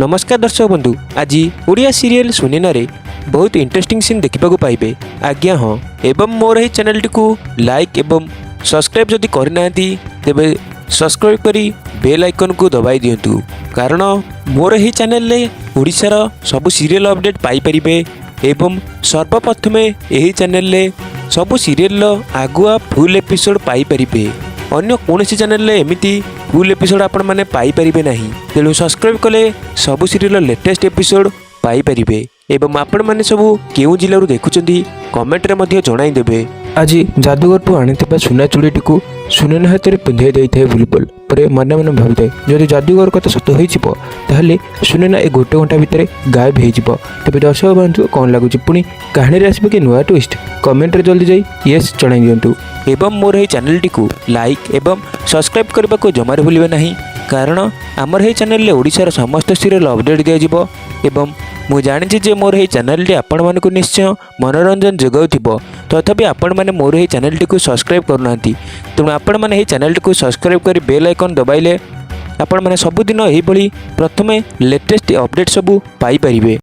नमस्कार दर्शक बंधु। आज ओडिया सीरियल सुनेना रे बहुत इंटरेस्टिंग सीन देखा पाइबे। आज्ञा हाँ, एवं मोर ही चैनल टी लाइक एवं सब्सक्राइब जदि करना तेबे सब्सक्राइब करी बेल आइकन को दबाई दिंतु, कारण मोर ही चैनल ले ओडिशार सबु सीरियल अपडेट पाई परिबे एवं सर्वप्रथमे यही चैनल ले सबु सीरियल आगुआ फुल एपिसोड पाई परिबे। अन्य कौन सी चैनल ले एमिति फुल एपिसोड आपण माने पाई परिबे नहीं। तेणु सब्सक्राइब कले सबु सीरियल लेटेस्ट एपिसोड पाई परिबे एवं आपण माने सबु केउ जिल्ला रु देखुचंदी कमेंट रे मध्ये जणाई देबे। आज जादूगर टू आनिथिबा सुना चूड़ीटी को सुनैना हाथ में पिंधाई देइथे बुलबुल पर मन मन भावुए जदि जादूगर कथा सत हो ताहले सुनैना ए गोटे घंटा भितर गायब हो। तेज दर्शक बंधु कौन लगुच पुणी कहानी आसबे कि नुआ ट्विस्ट कमेंट रे जल्दी जाई येस जणाई दिंतु एवं मोर ही चैनल टी को लाइक एवं सब्सक्राइब करने को जमार भूलिबे नहीं, कारण आमर ही चैनल ले ओडिशार समस्त सीरियल अपडेट दिया जिवो एवं मु जानि जे मोर ही चैनल टी आपण मानकु निश्चय मनोरंजन जगाउथिबो। तथापि आपण माने मोर ही चैनल टी को सब्सक्राइब करनांती, तेणु आपण माने ही चैनल टी को सब्सक्राइब करी बेल आइकन दबाइले आपण माने सबुदिन एही भली प्रथमे लेटेस्ट अपडेट सबु पाई परिबे।